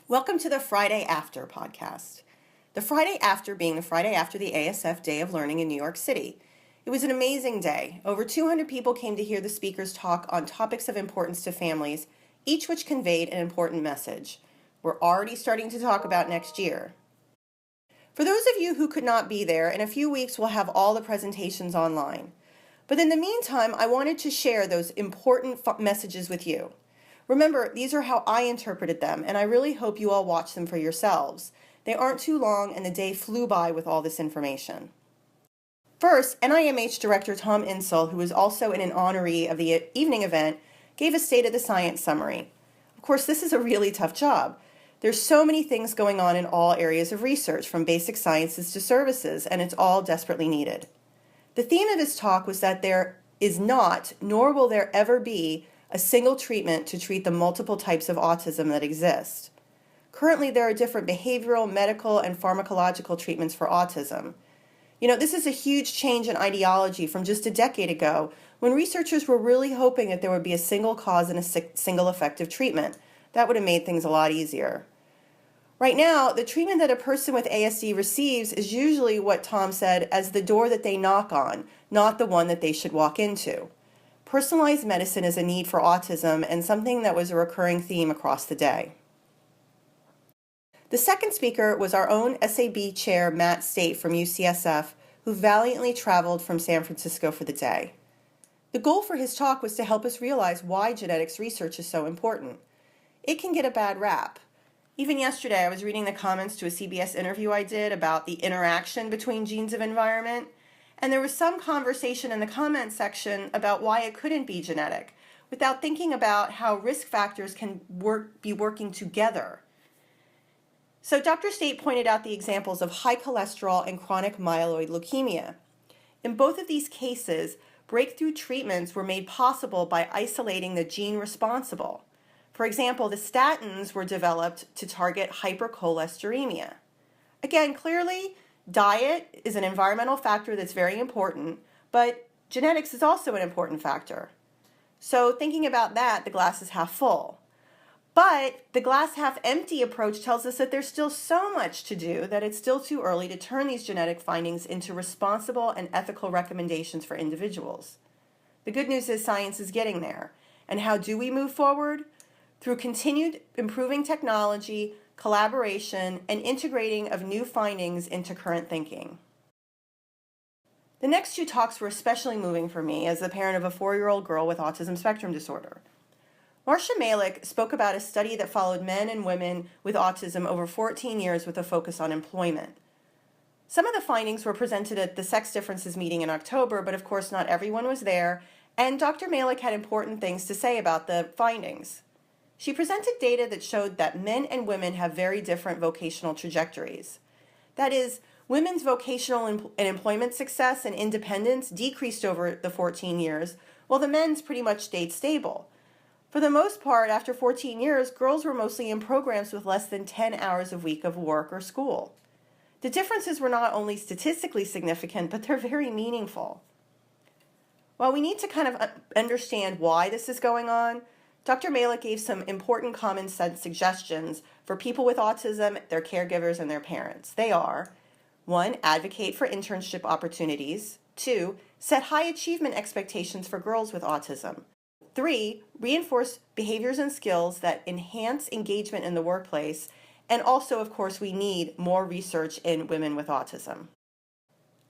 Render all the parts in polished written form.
Welcome to the Friday After podcast. The Friday After being the Friday after the ASF Day of Learning in New York City. It was an amazing day. Over 200 people came to hear the speakers talk on topics of importance to families, each which conveyed an important message. We're already starting to talk about next year. For those of you who could not be there, in a few weeks we'll have all the presentations online. But in the meantime, I wanted to share those important messages with you. Remember, these are how I interpreted them, and I really hope you all watch them for yourselves. They aren't too long, and the day flew by with all this information. First, NIMH Director Tom Insel, who is also an honoree of the evening event, gave a State of the Science summary. Of course, this is a really tough job. There's so many things going on in all areas of research, from basic sciences to services, and it's all desperately needed. The theme of his talk was that there is not, nor will there ever be, a single treatment to treat the multiple types of autism that exist. Currently, there are different behavioral, medical, and pharmacological treatments for autism. This is a huge change in ideology from just a decade ago, when researchers were really hoping that there would be a single cause and a single effective treatment. That would have made things a lot easier. Right now, the treatment that a person with ASD receives is usually what Tom said as the door that they knock on, not the one that they should walk into. Personalized medicine is a need for autism and something that was a recurring theme across the day. The second speaker was our own SAB chair, Matt State from UCSF, who valiantly traveled from San Francisco for the day. The goal for his talk was to help us realize why genetics research is so important. It can get a bad rap. Even yesterday, I was reading the comments to a CBS interview I did about the interaction between genes of environment, and there was some conversation in the comments section about why it couldn't be genetic, without thinking about how risk factors can be working together. So Dr. State pointed out the examples of high cholesterol and chronic myeloid leukemia. In both of these cases, breakthrough treatments were made possible by isolating the gene responsible. For example, the statins were developed to target hypercholesteremia. Again, clearly, diet is an environmental factor that's very important, but genetics is also an important factor. So thinking about that, the glass is half full. But the glass half empty approach tells us that there's still so much to do that it's still too early to turn these genetic findings into responsible and ethical recommendations for individuals. The good news is science is getting there. And how do we move forward? Through continued improving technology, collaboration, and integrating of new findings into current thinking. The next two talks were especially moving for me as the parent of a 4-year-old girl with autism spectrum disorder. Marcia Malik spoke about a study that followed men and women with autism over 14 years with a focus on employment. Some of the findings were presented at the Sex Differences meeting in October, but of course not everyone was there, and Dr. Malik had important things to say about the findings. She presented data that showed that men and women have very different vocational trajectories. That is, women's vocational and employment success and independence decreased over the 14 years, while the men's pretty much stayed stable. For the most part, after 14 years, girls were mostly in programs with less than 10 hours a week of work or school. The differences were not only statistically significant, but they're very meaningful. While we need to kind of understand why this is going on, Dr. Malik gave some important common sense suggestions for people with autism, their caregivers, and their parents. They are: 1, advocate for internship opportunities. 2, set high achievement expectations for girls with autism. 3, reinforce behaviors and skills that enhance engagement in the workplace. And also, of course, we need more research in women with autism.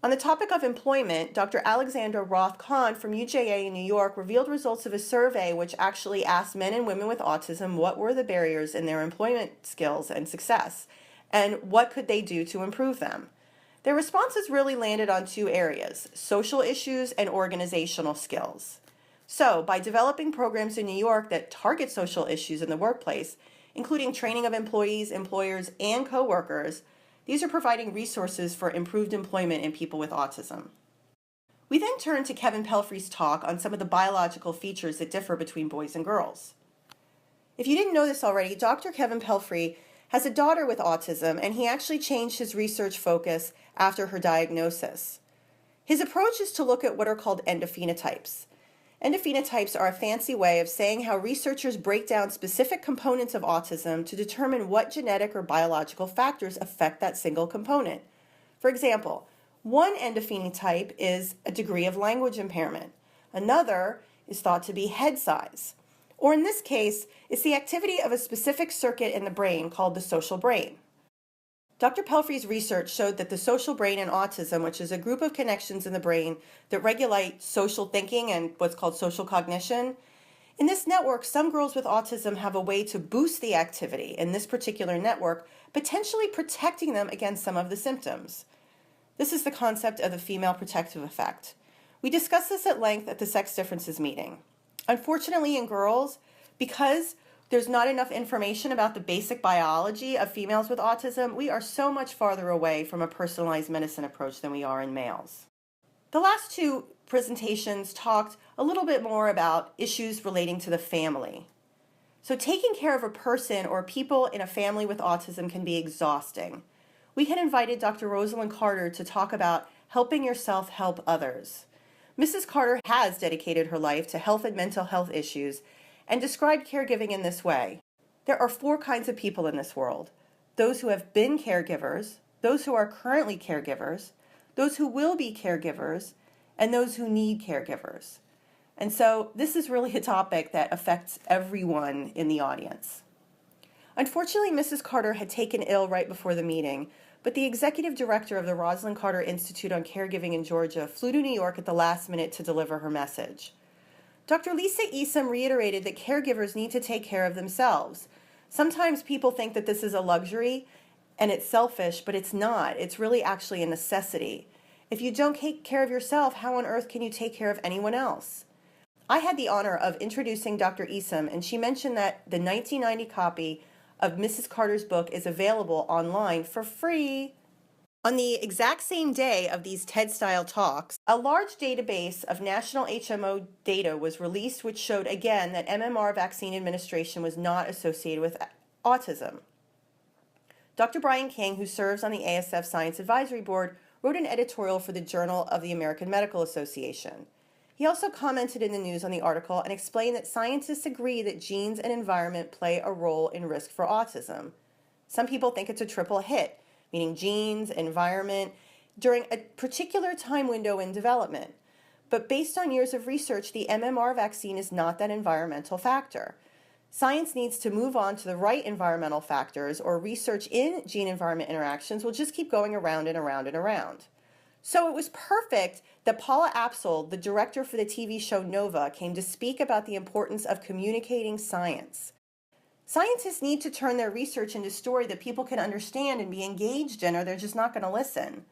On the topic of employment, Dr. Alexandra Roth-Kahn from UJA in New York revealed results of a survey which actually asked men and women with autism what were the barriers in their employment skills and success, and what could they do to improve them. Their responses really landed on 2 areas: social issues and organizational skills. So, by developing programs in New York that target social issues in the workplace, including training of employees, employers, and coworkers, these are providing resources for improved employment in people with autism. We then turned to Kevin Pelfrey's talk on some of the biological features that differ between boys and girls. If you didn't know this already, Dr. Kevin Pelfrey has a daughter with autism, and he actually changed his research focus after her diagnosis. His approach is to look at what are called endophenotypes. Endophenotypes are a fancy way of saying how researchers break down specific components of autism to determine what genetic or biological factors affect that single component. For example, one endophenotype is a degree of language impairment. Another is thought to be head size. Or in this case, it's the activity of a specific circuit in the brain called the social brain. Dr. Pelfrey's research showed that the social brain in autism, which is a group of connections in the brain that regulate social thinking and what's called social cognition, in this network, some girls with autism have a way to boost the activity in this particular network, potentially protecting them against some of the symptoms. This is the concept of the female protective effect. We discussed this at length at the sex differences meeting. Unfortunately, in girls, because there's not enough information about the basic biology of females with autism, we are so much farther away from a personalized medicine approach than we are in males. The last two presentations talked a little bit more about issues relating to the family. So taking care of a person or people in a family with autism can be exhausting. We had invited Dr. Rosalind Carter to talk about helping yourself help others. Mrs. Carter has dedicated her life to health and mental health issues and described caregiving in this way. There are 4 kinds of people in this world: those who have been caregivers, those who are currently caregivers, those who will be caregivers, and those who need caregivers. And so this is really a topic that affects everyone in the audience. Unfortunately, Mrs. Carter had taken ill right before the meeting, but the executive director of the Rosalind Carter Institute on Caregiving in Georgia flew to New York at the last minute to deliver her message. Dr. Lisa Esom reiterated that caregivers need to take care of themselves. Sometimes people think that this is a luxury and it's selfish, but it's not. It's really actually a necessity. If you don't take care of yourself, how on earth can you take care of anyone else? I had the honor of introducing Dr. Esom, and she mentioned that the 1990 copy of Mrs. Carter's book is available online for free. On the exact same day of these TED-style talks, a large database of national HMO data was released, which showed again that MMR vaccine administration was not associated with autism. Dr. Brian King, who serves on the ASF Science Advisory Board, wrote an editorial for the Journal of the American Medical Association. He also commented in the news on the article and explained that scientists agree that genes and environment play a role in risk for autism. Some people think it's a triple hit, meaning genes, environment, during a particular time window in development. But based on years of research, the MMR vaccine is not that environmental factor. Science needs to move on to the right environmental factors, or research in gene-environment interactions will just keep going around and around and around. So it was perfect that Paula Apsel, the director for the TV show Nova, came to speak about the importance of communicating science. Scientists need to turn their research into a story that people can understand and be engaged in, or they're just not going to listen.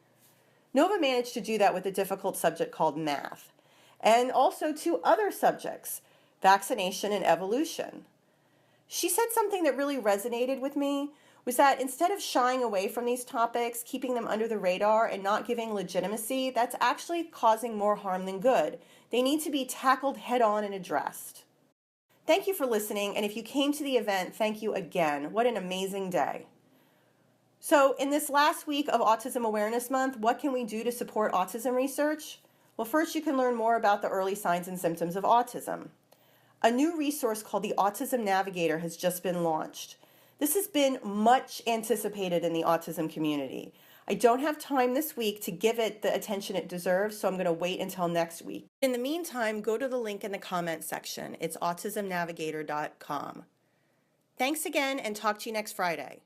Nova managed to do that with a difficult subject called math, and also 2 other subjects, vaccination and evolution. She said something that really resonated with me, was that instead of shying away from these topics, keeping them under the radar, and not giving legitimacy, that's actually causing more harm than good. They need to be tackled head-on and addressed. Thank you for listening, and if you came to the event, thank you again. What an amazing day. So in this last week of Autism Awareness Month, what can we do to support autism research? Well, first you can learn more about the early signs and symptoms of autism. A new resource called the Autism Navigator has just been launched. This has been much anticipated in the autism community. I don't have time this week to give it the attention it deserves, so I'm going to wait until next week. In the meantime, go to the link in the comments section. It's autismnavigator.com. Thanks again, and talk to you next Friday.